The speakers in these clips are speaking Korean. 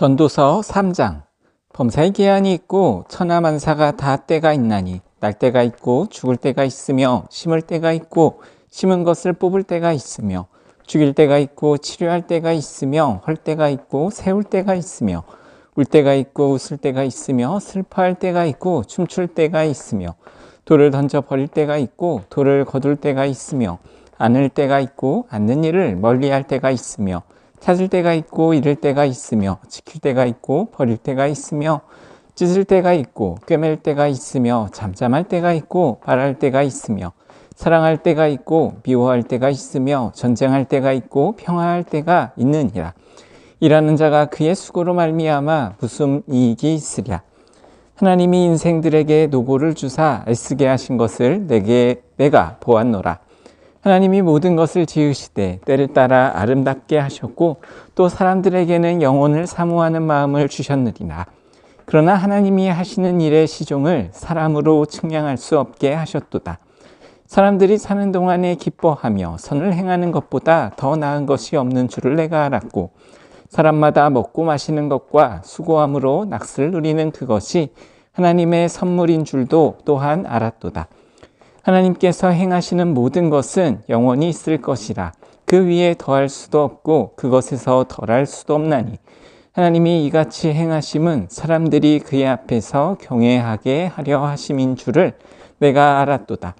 전도서 3장. 범사의 기한이 있고 천하만사가 다 때가 있나니 날 때가 있고 죽을 때가 있으며 심을 때가 있고 심은 것을 뽑을 때가 있으며 죽일 때가 있고 치료할 때가 있으며 헐 때가 있고 세울 때가 있으며 울 때가 있고 웃을 때가 있으며 슬퍼할 때가 있고 춤출 때가 있으며 돌을 던져 버릴 때가 있고 돌을 거둘 때가 있으며 안을 때가 있고 앉는 일을 멀리할 때가 있으며 찾을 때가 있고 잃을 때가 있으며 지킬 때가 있고 버릴 때가 있으며 찢을 때가 있고 꿰맬 때가 있으며 잠잠할 때가 있고 말할 때가 있으며 사랑할 때가 있고 미워할 때가 있으며 전쟁할 때가 있고 평화할 때가 있느니라. 일하는 자가 그의 수고로 말미암아 무슨 이익이 있으랴. 하나님이 인생들에게 노고를 주사 애쓰게 하신 것을 내가 보았노라. 하나님이 모든 것을 지으시되 때를 따라 아름답게 하셨고 또 사람들에게는 영혼을 사모하는 마음을 주셨느니라. 그러나 하나님이 하시는 일의 시종을 사람으로 측량할 수 없게 하셨도다. 사람들이 사는 동안에 기뻐하며 선을 행하는 것보다 더 나은 것이 없는 줄을 내가 알았고 사람마다 먹고 마시는 것과 수고함으로 낙을 누리는 그것이 하나님의 선물인 줄도 또한 알았도다. 하나님께서 행하시는 모든 것은 영원히 있을 것이라. 그 위에 더할 수도 없고 그것에서 덜할 수도 없나니 하나님이 이같이 행하심은 사람들이 그의 앞에서 경외하게 하려 하심인 줄을 내가 알았도다.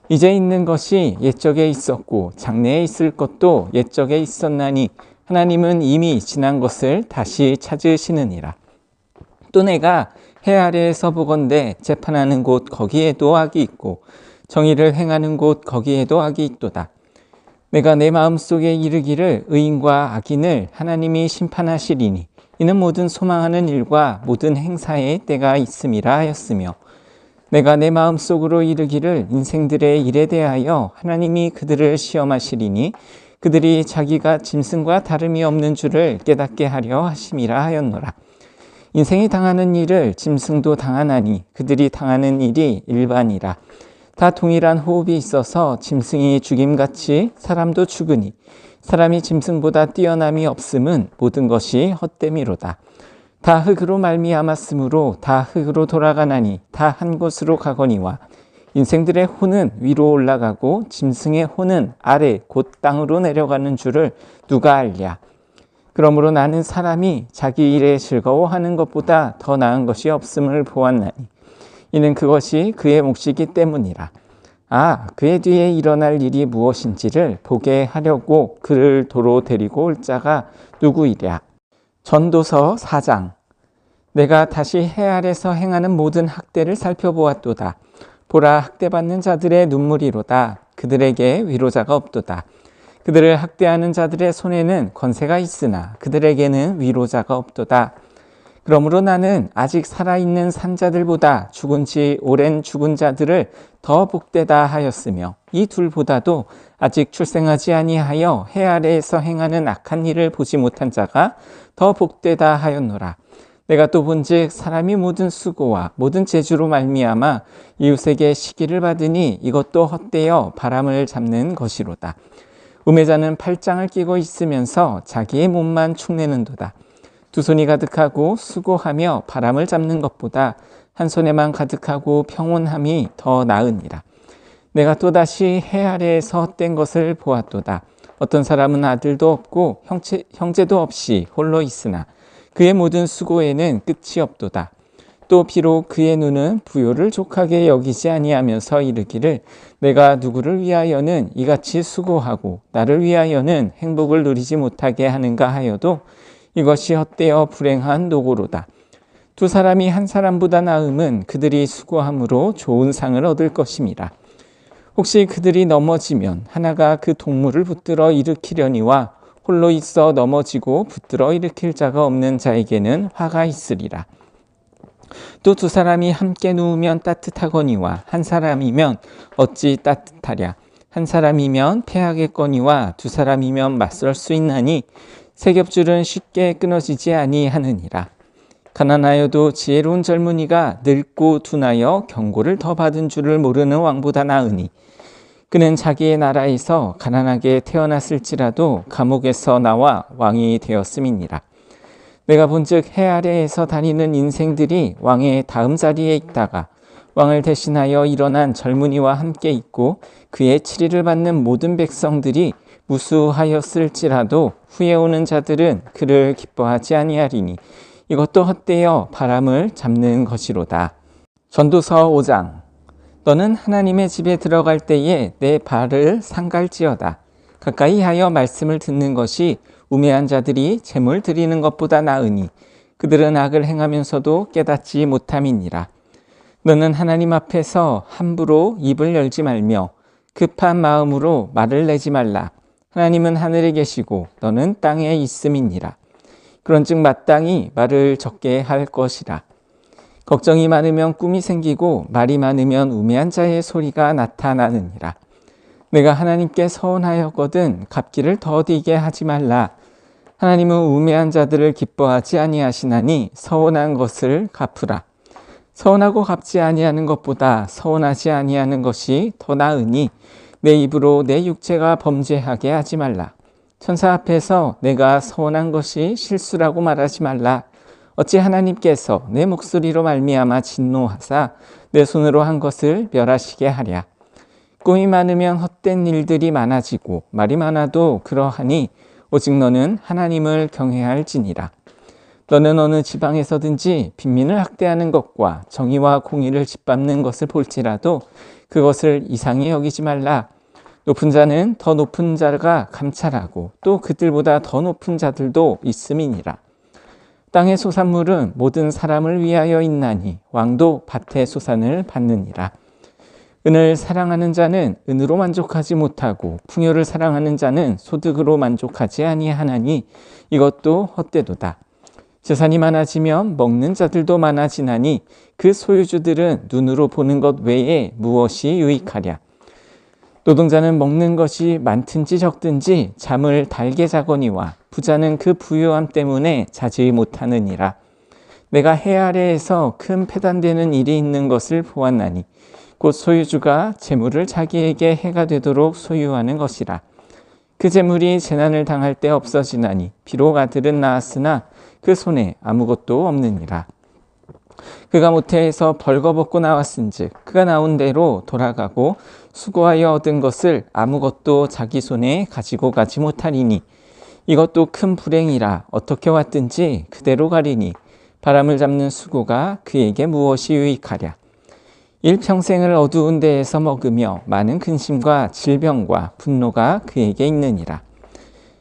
이제 있는 것이 옛적에 있었고 장래에 있을 것도 옛적에 있었나니 하나님은 이미 지난 것을 다시 찾으시느니라. 또 내가 해 아래에서 보건대 재판하는 곳 거기에도 악이 있고 정의를 행하는 곳 거기에도 악이 있도다. 내가 내 마음속에 이르기를 의인과 악인을 하나님이 심판하시리니 이는 모든 소망하는 일과 모든 행사에 때가 있음이라 하였으며 내가 내 마음속으로 이르기를 인생들의 일에 대하여 하나님이 그들을 시험하시리니 그들이 자기가 짐승과 다름이 없는 줄을 깨닫게 하려 하심이라 하였노라. 인생이 당하는 일을 짐승도 당하나니 그들이 당하는 일이 일반이라. 다 동일한 호흡이 있어서 짐승이 죽임같이 사람도 죽으니 사람이 짐승보다 뛰어남이 없음은 모든 것이 헛됨이로다. 다 흙으로 말미암았으므로 다 흙으로 돌아가나니 다 한 곳으로 가거니와 인생들의 혼은 위로 올라가고 짐승의 혼은 아래 곧 땅으로 내려가는 줄을 누가 알랴. 그러므로 나는 사람이 자기 일에 즐거워하는 것보다 더 나은 것이 없음을 보았나니 이는 그것이 그의 몫이기 때문이라. 그의 뒤에 일어날 일이 무엇인지를 보게 하려고 그를 도로 데리고 올 자가 누구이랴. 전도서 4장. 내가 다시 해 아래서 행하는 모든 학대를 살펴보았도다. 보라, 학대받는 자들의 눈물이로다. 그들에게 위로자가 없도다. 그들을 학대하는 자들의 손에는 권세가 있으나 그들에게는 위로자가 없도다. 그러므로 나는 아직 살아있는 산자들보다 죽은 지 오랜 죽은 자들을 더 복되다 하였으며 이 둘보다도 아직 출생하지 아니하여 해 아래에서 행하는 악한 일을 보지 못한 자가 더 복되다 하였노라. 내가 또 본즉 사람이 모든 수고와 모든 재주로 말미암아 이웃에게 시기를 받으니 이것도 헛되어 바람을 잡는 것이로다. 우매자는 팔짱을 끼고 있으면서 자기의 몸만 축내는도다. 두 손이 가득하고 수고하며 바람을 잡는 것보다 한 손에만 가득하고 평온함이 더 나으니라. 내가 또다시 해 아래에서 헛된 것을 보았도다. 어떤 사람은 아들도 없고 형제도 없이 홀로 있으나 그의 모든 수고에는 끝이 없도다. 또 비록 그의 눈은 부요를 족하게 여기지 아니하면서 이르기를 내가 누구를 위하여는 이같이 수고하고 나를 위하여는 행복을 누리지 못하게 하는가 하여도 이것이 헛되어 불행한 노고로다. 두 사람이 한 사람보다 나음은 그들이 수고함으로 좋은 상을 얻을 것임이라. 혹시 그들이 넘어지면 하나가 그 동물을 붙들어 일으키려니와 홀로 있어 넘어지고 붙들어 일으킬 자가 없는 자에게는 화가 있으리라. 또 두 사람이 함께 누우면 따뜻하거니와 한 사람이면 어찌 따뜻하랴. 한 사람이면 패하겠거니와 두 사람이면 맞설 수 있나니 세 겹줄은 쉽게 끊어지지 아니하느니라. 가난하여도 지혜로운 젊은이가 늙고 둔하여 경고를 더 받은 줄을 모르는 왕보다 나으니 그는 자기의 나라에서 가난하게 태어났을지라도 감옥에서 나와 왕이 되었음이니라. 내가 본즉 해 아래에서 다니는 인생들이 왕의 다음 자리에 있다가 왕을 대신하여 일어난 젊은이와 함께 있고 그의 치리를 받는 모든 백성들이 무수하였을지라도 후에 오는 자들은 그를 기뻐하지 아니하리니 이것도 헛되어 바람을 잡는 것이로다. 전도서 5장. 너는 하나님의 집에 들어갈 때에 내 발을 상갈지어다. 가까이 하여 말씀을 듣는 것이 우매한 자들이 재물 드리는 것보다 나으니 그들은 악을 행하면서도 깨닫지 못함이니라. 너는 하나님 앞에서 함부로 입을 열지 말며 급한 마음으로 말을 내지 말라. 하나님은 하늘에 계시고 너는 땅에 있음이니라. 그런즉 마땅히 말을 적게 할 것이라. 걱정이 많으면 꿈이 생기고 말이 많으면 우매한 자의 소리가 나타나느니라. 내가 하나님께 서운하였거든 갚기를 더디게 하지 말라. 하나님은 우매한 자들을 기뻐하지 아니하시나니 서운한 것을 갚으라. 서운하고 갚지 아니하는 것보다 서운하지 아니하는 것이 더 나으니 내 입으로 내 육체가 범죄하게 하지 말라. 천사 앞에서 내가 서운한 것이 실수라고 말하지 말라. 어찌 하나님께서 내 목소리로 말미암아 진노하사 내 손으로 한 것을 멸하시게 하랴. 꿈이 많으면 헛된 일들이 많아지고 말이 많아도 그러하니 오직 너는 하나님을 경외할지니라. 너는 어느 지방에서든지 빈민을 학대하는 것과 정의와 공의를 짓밟는 것을 볼지라도 그것을 이상히 여기지 말라. 높은 자는 더 높은 자가 감찰하고 또 그들보다 더 높은 자들도 있음이니라. 땅의 소산물은 모든 사람을 위하여 있나니 왕도 밭의 소산을 받느니라. 은을 사랑하는 자는 은으로 만족하지 못하고 풍요를 사랑하는 자는 소득으로 만족하지 아니하나니 이것도 헛되도다. 재산이 많아지면 먹는 자들도 많아지나니 그 소유주들은 눈으로 보는 것 외에 무엇이 유익하랴. 노동자는 먹는 것이 많든지 적든지 잠을 달게 자거니와 부자는 그 부유함 때문에 자지 못하느니라. 내가 해 아래에서 큰 패단되는 일이 있는 것을 보았나니 곧 소유주가 재물을 자기에게 해가 되도록 소유하는 것이라. 그 재물이 재난을 당할 때 없어지나니 비록 아들은 낳았으나 그 손에 아무것도 없느니라. 그가 모태에서 벌거벗고 나왔은즉 그가 나온 대로 돌아가고 수고하여 얻은 것을 아무것도 자기 손에 가지고 가지 못하리니 이것도 큰 불행이라. 어떻게 왔든지 그대로 가리니 바람을 잡는 수고가 그에게 무엇이 유익하랴. 일평생을 어두운 데에서 먹으며 많은 근심과 질병과 분노가 그에게 있느니라.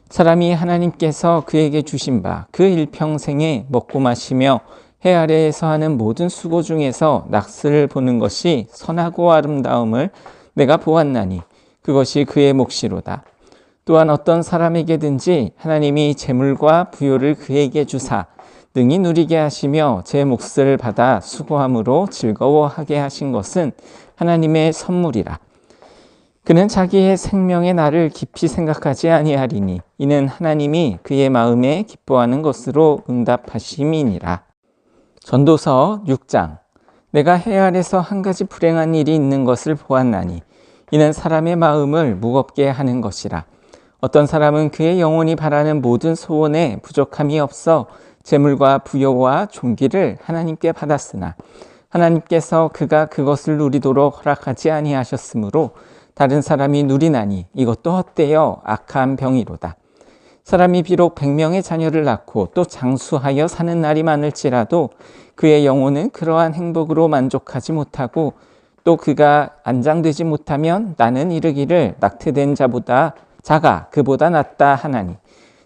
사람이 하나님께서 그에게 주신 바 그 일평생에 먹고 마시며 해 아래에서 하는 모든 수고 중에서 낙스를 보는 것이 선하고 아름다움을 내가 보았나니 그것이 그의 몫이로다. 또한 어떤 사람에게든지 하나님이 재물과 부요를 그에게 주사 능히 누리게 하시며 제 몫을 받아 수고함으로 즐거워하게 하신 것은 하나님의 선물이라. 그는 자기의 생명의 날을 깊이 생각하지 아니하리니 이는 하나님이 그의 마음에 기뻐하는 것으로 응답하심이니라. 전도서 6장. 내가 해 아래서 한 가지 불행한 일이 있는 것을 보았나니 이는 사람의 마음을 무겁게 하는 것이라. 어떤 사람은 그의 영혼이 바라는 모든 소원에 부족함이 없어 재물과 부요와 존귀를 하나님께 받았으나 하나님께서 그가 그것을 누리도록 허락하지 아니하셨으므로 다른 사람이 누리나니 이것도 헛되어 악한 병이로다. 사람이 비록 100명의 자녀를 낳고 또 장수하여 사는 날이 많을지라도 그의 영혼은 그러한 행복으로 만족하지 못하고 또 그가 안장되지 못하면 나는 이르기를 낙태된 자가 그보다 낫다 하나니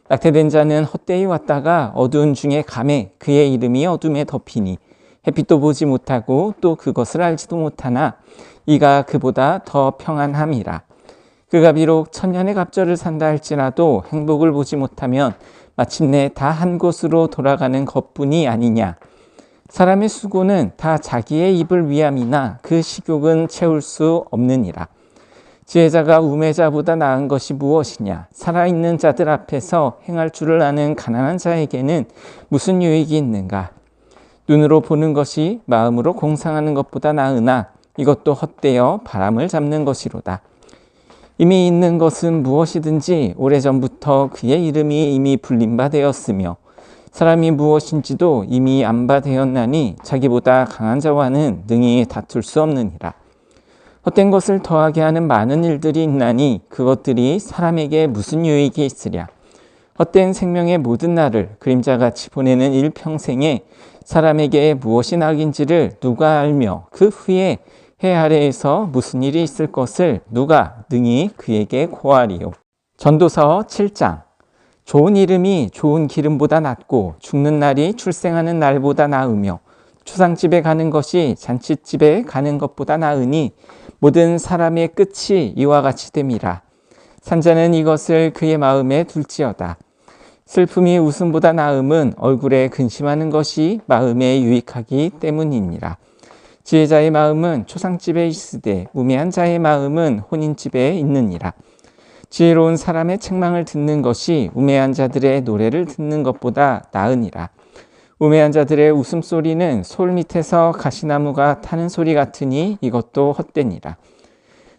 낙태된 자는 헛되이 왔다가 어두운 중에 감에 그의 이름이 어둠에 덮이니 햇빛도 보지 못하고 또 그것을 알지도 못하나 이가 그보다 더 평안함이라. 그가 비록 천년의 갑절을 산다 할지라도 행복을 보지 못하면 마침내 다 한 곳으로 돌아가는 것뿐이 아니냐. 사람의 수고는 다 자기의 입을 위함이나 그 식욕은 채울 수 없느니라. 지혜자가 우매자보다 나은 것이 무엇이냐. 살아있는 자들 앞에서 행할 줄을 아는 가난한 자에게는 무슨 유익이 있는가. 눈으로 보는 것이 마음으로 공상하는 것보다 나으나 이것도 헛되어 바람을 잡는 것이로다. 이미 있는 것은 무엇이든지 오래전부터 그의 이름이 이미 불린 바 되었으며 사람이 무엇인지도 이미 안바되었나니 자기보다 강한 자와는 능히 다툴 수 없느니라. 헛된 것을 더하게 하는 많은 일들이 있나니 그것들이 사람에게 무슨 유익이 있으랴. 헛된 생명의 모든 날을 그림자같이 보내는 일평생에 사람에게 무엇이 낙인지를 누가 알며 그 후에 해 아래에서 무슨 일이 있을 것을 누가 능히 그에게 고하리요. 전도서 7장. 좋은 이름이 좋은 기름보다 낫고 죽는 날이 출생하는 날보다 나으며 초상집에 가는 것이 잔치집에 가는 것보다 나으니 모든 사람의 끝이 이와 같이 됨이라. 산자는 이것을 그의 마음에 둘지어다. 슬픔이 웃음보다 나음은 얼굴에 근심하는 것이 마음에 유익하기 때문이니라. 지혜자의 마음은 초상집에 있으되 우매한 자의 마음은 혼인집에 있느니라. 지혜로운 사람의 책망을 듣는 것이 우매한 자들의 노래를 듣는 것보다 나으니라. 우매한 자들의 웃음소리는 솔 밑에서 가시나무가 타는 소리 같으니 이것도 헛되니라.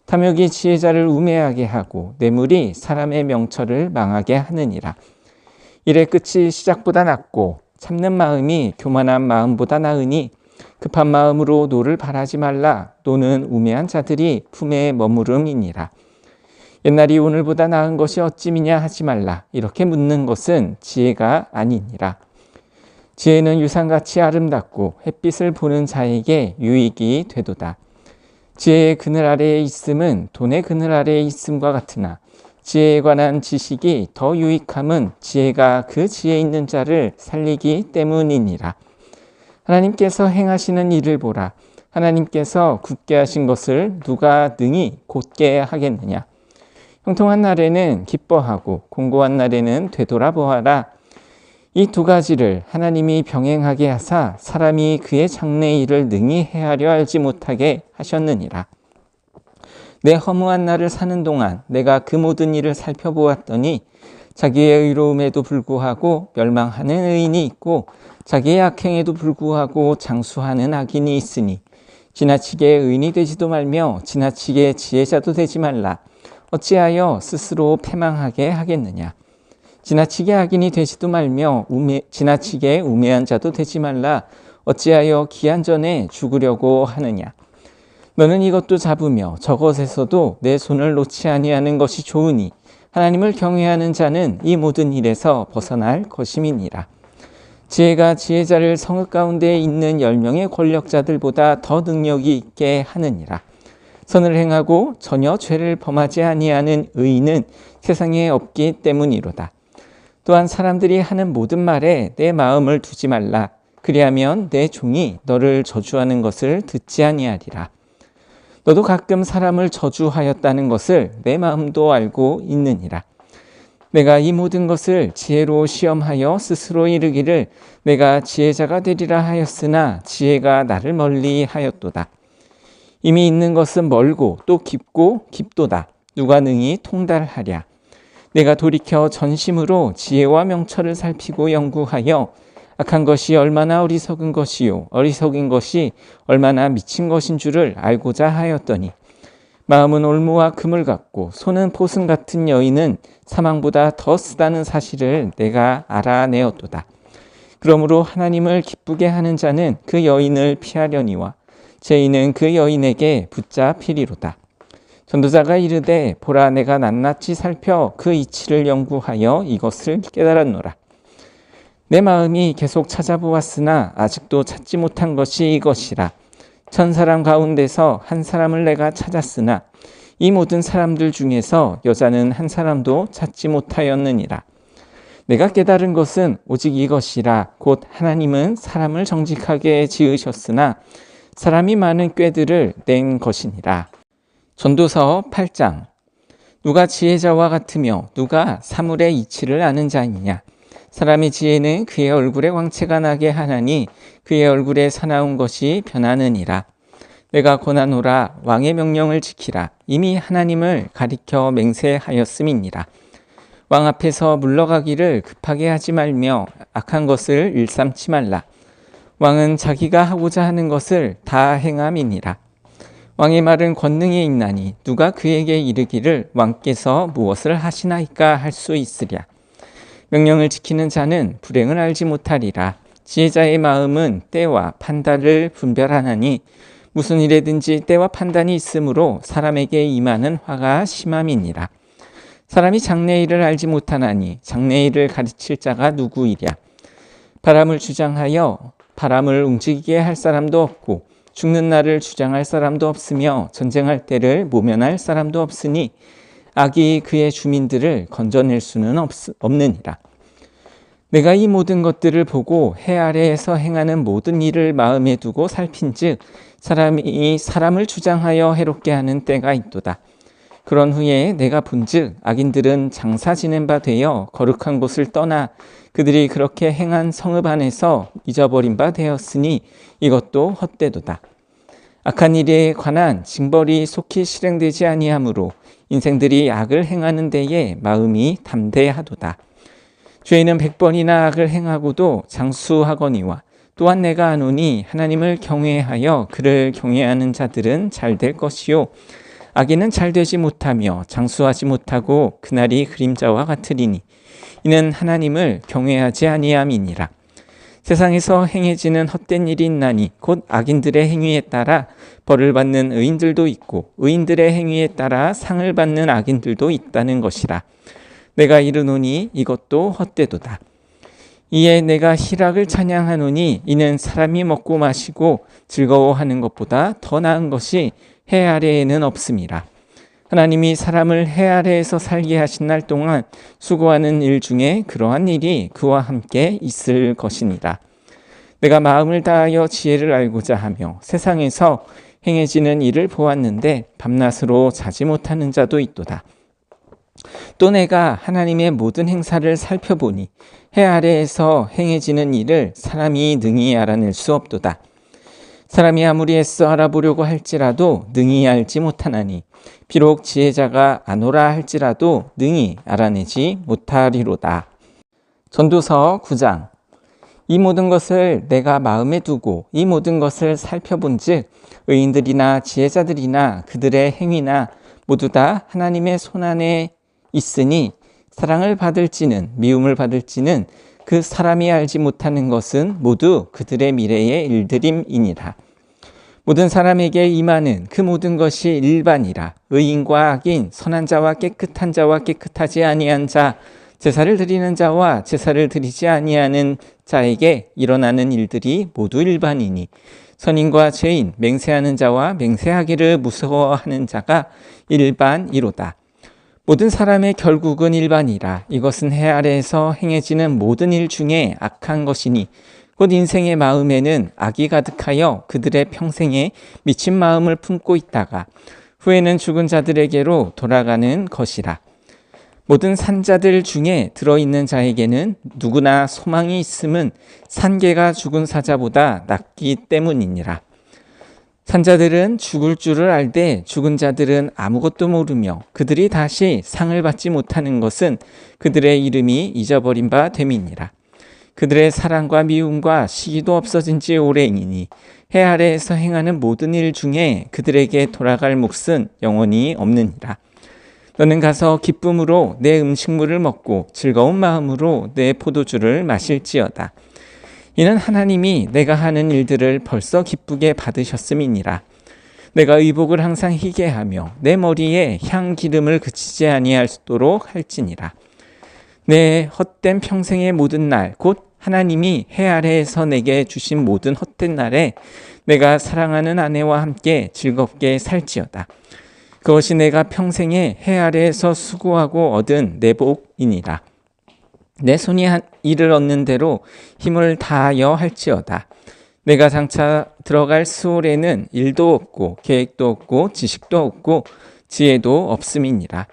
탐욕이 지혜자를 우매하게 하고 뇌물이 사람의 명철을 망하게 하느니라. 일의 끝이 시작보다 낫고 참는 마음이 교만한 마음보다 나으니 급한 마음으로 노를 바라지 말라. 노는 우매한 자들이 품에 머무름이니라. 옛날이 오늘보다 나은 것이 어찌미냐 하지 말라. 이렇게 묻는 것은 지혜가 아니니라. 지혜는 유산같이 아름답고 햇빛을 보는 자에게 유익이 되도다. 지혜의 그늘 아래에 있음은 돈의 그늘 아래에 있음과 같으나 지혜에 관한 지식이 더 유익함은 지혜가 그 지혜 있는 자를 살리기 때문이니라. 하나님께서 행하시는 일을 보라. 하나님께서 굳게 하신 것을 누가 능히 곧게 하겠느냐. 형통한 날에는 기뻐하고 공고한 날에는 되돌아보아라. 이 두 가지를 하나님이 병행하게 하사 사람이 그의 장래 일을 능히 헤아려 알지 못하게 하셨느니라. 내 허무한 날을 사는 동안 내가 그 모든 일을 살펴보았더니 자기의 의로움에도 불구하고 멸망하는 의인이 있고 자기의 악행에도 불구하고 장수하는 악인이 있으니 지나치게 의인이 되지도 말며 지나치게 지혜자도 되지 말라. 어찌하여 스스로 패망하게 하겠느냐. 지나치게 악인이 되지도 말며 지나치게 우매한 자도 되지 말라. 어찌하여 기한 전에 죽으려고 하느냐. 너는 이것도 잡으며 저것에서도 내 손을 놓지 아니하는 것이 좋으니 하나님을 경외하는 자는 이 모든 일에서 벗어날 것임이니라. 지혜가 지혜자를 성읍 가운데 있는 10명의 권력자들보다 더 능력이 있게 하느니라. 선을 행하고 전혀 죄를 범하지 아니하는 의인은 세상에 없기 때문이로다. 또한 사람들이 하는 모든 말에 내 마음을 두지 말라. 그리하면 내 종이 너를 저주하는 것을 듣지 아니하리라. 너도 가끔 사람을 저주하였다는 것을 내 마음도 알고 있느니라. 내가 이 모든 것을 지혜로 시험하여 스스로 이르기를 내가 지혜자가 되리라 하였으나 지혜가 나를 멀리 하였도다. 이미 있는 것은 멀고 또 깊고 깊도다. 누가 능히 통달하랴. 내가 돌이켜 전심으로 지혜와 명철을 살피고 연구하여 악한 것이 얼마나 어리석은 것이요 어리석은 것이 얼마나 미친 것인 줄을 알고자 하였더니 마음은 올무와 금을 같고 손은 포승 같은 여인은 사망보다 더 쓰다는 사실을 내가 알아내었도다. 그러므로 하나님을 기쁘게 하는 자는 그 여인을 피하려니와 죄인은 그 여인에게 붙잡히리로다. 전도자가 이르되 보라 내가 낱낱이 살펴 그 이치를 연구하여 이것을 깨달았노라. 내 마음이 계속 찾아보았으나 아직도 찾지 못한 것이 이것이라. 1000사람 가운데서 한 사람을 내가 찾았으나 이 모든 사람들 중에서 여자는 한 사람도 찾지 못하였느니라. 내가 깨달은 것은 오직 이것이라. 곧 하나님은 사람을 정직하게 지으셨으나 사람이 많은 꾀들을 낸 것이니라. 전도서 8장. 누가 지혜자와 같으며 누가 사물의 이치를 아는 자이냐. 사람의 지혜는 그의 얼굴에 광채가 나게 하나니 그의 얼굴에 사나운 것이 변하느니라. 내가 권하노라. 왕의 명령을 지키라. 이미 하나님을 가리켜 맹세하였음이니라. 왕 앞에서 물러가기를 급하게 하지 말며 악한 것을 일삼지 말라. 왕은 자기가 하고자 하는 것을 다 행함이니라. 왕의 말은 권능에 있나니 누가 그에게 이르기를 왕께서 무엇을 하시나이까 할 수 있으랴. 명령을 지키는 자는 불행을 알지 못하리라. 지혜자의 마음은 때와 판단을 분별하나니 무슨 일에든지 때와 판단이 있으므로 사람에게 임하는 화가 심함이니라. 사람이 장래일을 알지 못하나니 장래일을 가르칠 자가 누구이랴. 바람을 주장하여 바람을 움직이게 할 사람도 없고 죽는 날을 주장할 사람도 없으며 전쟁할 때를 모면할 사람도 없으니 악이 그의 주민들을 건져낼 수는 없느니라. 내가 이 모든 것들을 보고 해 아래에서 행하는 모든 일을 마음에 두고 살핀즉 사람이 사람을 주장하여 해롭게 하는 때가 있도다. 그런 후에 내가 본즉 악인들은 장사 지낸 바 되어 거룩한 곳을 떠나 그들이 그렇게 행한 성읍 안에서 잊어버린 바 되었으니 이것도 헛되도다. 악한 일에 관한 징벌이 속히 실행되지 아니하므로 인생들이 악을 행하는 데에 마음이 담대하도다. 죄인은 100번이나 악을 행하고도 장수하거니와 또한 내가 아노니 하나님을 경외하여 그를 경외하는 자들은 잘 될 것이요 악인은 잘 되지 못하며 장수하지 못하고 그날이 그림자와 같으리니 이는 하나님을 경외하지 아니함이니라. 세상에서 행해지는 헛된 일이 있나니 곧 악인들의 행위에 따라 벌을 받는 의인들도 있고 의인들의 행위에 따라 상을 받는 악인들도 있다는 것이라. 내가 이르노니 이것도 헛되도다. 이에 내가 희락을 찬양하노니 이는 사람이 먹고 마시고 즐거워하는 것보다 더 나은 것이 해 아래에는 없음이라. 하나님이 사람을 해 아래에서 살게 하신 날 동안 수고하는 일 중에 그러한 일이 그와 함께 있을 것이니라. 내가 마음을 다하여 지혜를 알고자 하며 세상에서 행해지는 일을 보았는데 밤낮으로 자지 못하는 자도 있도다. 또 내가 하나님의 모든 행사를 살펴보니 해 아래에서 행해지는 일을 사람이 능히 알아낼 수 없도다. 사람이 아무리 애써 알아보려고 할지라도 능히 알지 못하나니 비록 지혜자가 아노라 할지라도 능히 알아내지 못하리로다. 전도서 9장. 이 모든 것을 내가 마음에 두고 이 모든 것을 살펴본즉 의인들이나 지혜자들이나 그들의 행위나 모두 다 하나님의 손안에 있으니 사랑을 받을지는 미움을 받을지는 그 사람이 알지 못하는 것은 모두 그들의 미래의 일들임이니라. 모든 사람에게 임하는 그 모든 것이 일반이라. 의인과 악인, 선한 자와 깨끗한 자와 깨끗하지 아니한 자, 제사를 드리는 자와 제사를 드리지 아니하는 자에게 일어나는 일들이 모두 일반이니 선인과 죄인, 맹세하는 자와 맹세하기를 무서워하는 자가 일반이로다. 모든 사람의 결국은 일반이라. 이것은 해 아래에서 행해지는 모든 일 중에 악한 것이니 곧 인생의 마음에는 악이 가득하여 그들의 평생에 미친 마음을 품고 있다가 후에는 죽은 자들에게로 돌아가는 것이라. 모든 산자들 중에 들어있는 자에게는 누구나 소망이 있음은 산개가 죽은 사자보다 낫기 때문이니라. 산자들은 죽을 줄을 알되 죽은 자들은 아무것도 모르며 그들이 다시 상을 받지 못하는 것은 그들의 이름이 잊어버린 바 됨이니라. 그들의 사랑과 미움과 시기도 없어진 지 오래이니 해 아래에서 행하는 모든 일 중에 그들에게 돌아갈 몫은 영원히 없느니라. 너는 가서 기쁨으로 내 음식물을 먹고 즐거운 마음으로 내 포도주를 마실지어다. 이는 하나님이 내가 하는 일들을 벌써 기쁘게 받으셨음이니라. 내가 의복을 항상 희게 하며 내 머리에 향 기름을 그치지 아니하도록 할지니라. 내 헛된 평생의 모든 날 곧 하나님이 해 아래에서 내게 주신 모든 헛된 날에 내가 사랑하는 아내와 함께 즐겁게 살지어다. 그것이 내가 평생에 해 아래에서 수고하고 얻은 내 복이니라. 내 손이 일을 얻는 대로 힘을 다하여 할지어다. 내가 장차 들어갈 수월에는 일도 없고 계획도 없고 지식도 없고 지혜도 없음이니라.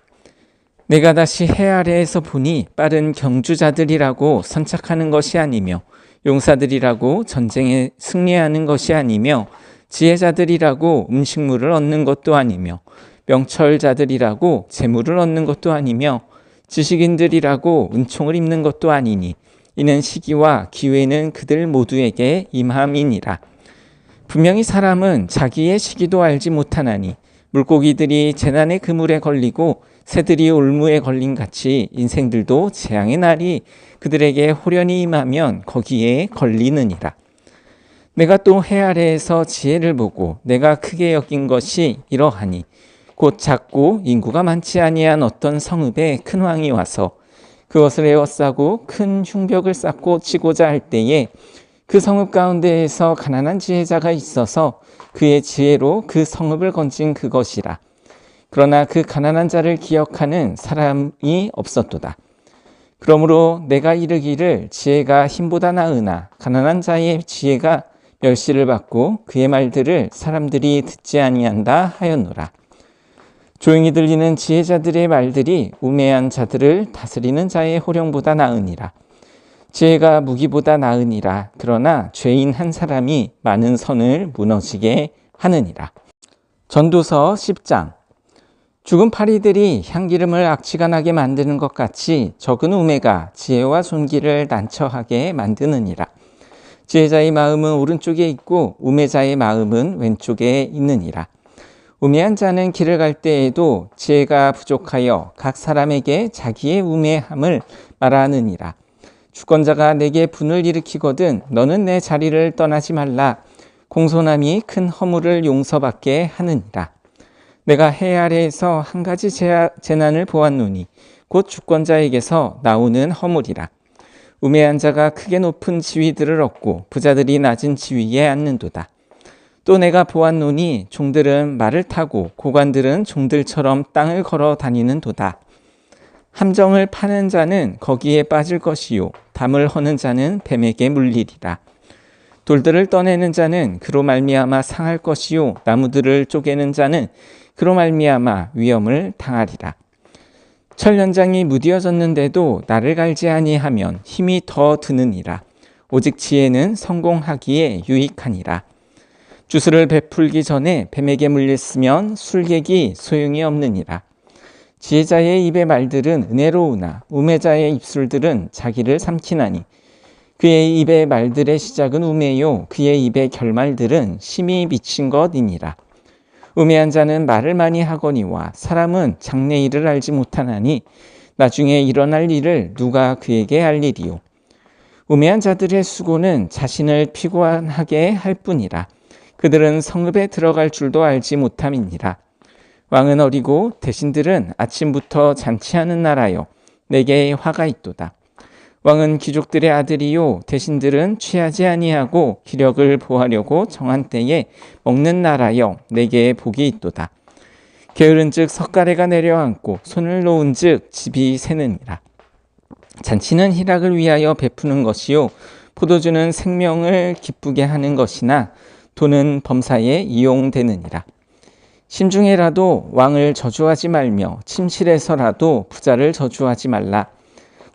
내가 다시 해 아래에서 보니 빠른 경주자들이라고 선착하는 것이 아니며 용사들이라고 전쟁에 승리하는 것이 아니며 지혜자들이라고 음식물을 얻는 것도 아니며 명철자들이라고 재물을 얻는 것도 아니며 지식인들이라고 은총을 입는 것도 아니니 이는 시기와 기회는 그들 모두에게 임함이니라. 분명히 사람은 자기의 시기도 알지 못하나니 물고기들이 재난의 그물에 걸리고 새들이 올무에 걸린 같이 인생들도 재앙의 날이 그들에게 호련히 임하면 거기에 걸리느니라. 내가 또 해 아래에서 지혜를 보고 내가 크게 여긴 것이 이러하니 곧 작고 인구가 많지 아니한 어떤 성읍에 큰 왕이 와서 그것을 에워싸고 큰 흉벽을 쌓고 치고자 할 때에 그 성읍 가운데에서 가난한 지혜자가 있어서 그의 지혜로 그 성읍을 건진 그것이라. 그러나 그 가난한 자를 기억하는 사람이 없었도다. 그러므로 내가 이르기를 지혜가 힘보다 나으나 가난한 자의 지혜가 멸시를 받고 그의 말들을 사람들이 듣지 아니한다 하였노라. 조용히 들리는 지혜자들의 말들이 우매한 자들을 다스리는 자의 호령보다 나으니라. 지혜가 무기보다 나으니라. 그러나 죄인 한 사람이 많은 선을 무너지게 하느니라. 전도서 10장. 죽은 파리들이 향기름을 악취가 나게 만드는 것 같이 적은 우매가 지혜와 존귀를 난처하게 만드느니라. 지혜자의 마음은 오른쪽에 있고 우매자의 마음은 왼쪽에 있느니라. 우매한 자는 길을 갈 때에도 지혜가 부족하여 각 사람에게 자기의 우매함을 말하느니라. 주권자가 내게 분을 일으키거든 너는 내 자리를 떠나지 말라. 공손함이 큰 허물을 용서받게 하느니라. 내가 해 아래에서 한 가지 재난을 보았노니 곧 주권자에게서 나오는 허물이라. 우매한 자가 크게 높은 지위들을 얻고 부자들이 낮은 지위에 앉는도다. 또 내가 보았노니 종들은 말을 타고 고관들은 종들처럼 땅을 걸어 다니는도다. 함정을 파는 자는 거기에 빠질 것이요 담을 허는 자는 뱀에게 물리리라. 돌들을 떠내는 자는 그로 말미암아 상할 것이요 나무들을 쪼개는 자는 그로 말미암아 위험을 당하리라. 철연장이 무디어졌는데도 나를 갈지 아니하면 힘이 더 드느니라. 오직 지혜는 성공하기에 유익하니라. 주술을 베풀기 전에 뱀에게 물렸으면 술객이 소용이 없느니라. 지혜자의 입의 말들은 은혜로우나 우매자의 입술들은 자기를 삼키나니 그의 입의 말들의 시작은 우매요 그의 입의 결말들은 심히 미친 것이니라. 우매한 자는 말을 많이 하거니와 사람은 장래 일을 알지 못하나니 나중에 일어날 일을 누가 그에게 알리리요. 우매한 자들의 수고는 자신을 피곤하게 할 뿐이라. 그들은 성읍에 들어갈 줄도 알지 못함이니라. 왕은 어리고 대신들은 아침부터 잔치하는 나라여 내게 화가 있도다. 왕은 귀족들의 아들이요 대신들은 취하지 아니하고 기력을 보하려고 정한 때에 먹는 나라여 내게 복이 있도다. 게으른즉 석가래가 내려앉고 손을 놓은즉 집이 새느니라. 잔치는 희락을 위하여 베푸는 것이요 포도주는 생명을 기쁘게 하는 것이나 돈은 범사에 이용되느니라. 심중에라도 왕을 저주하지 말며 침실에서라도 부자를 저주하지 말라.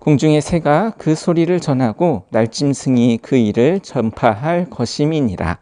공중의 새가 그 소리를 전하고 날짐승이 그 일을 전파할 것임이니라.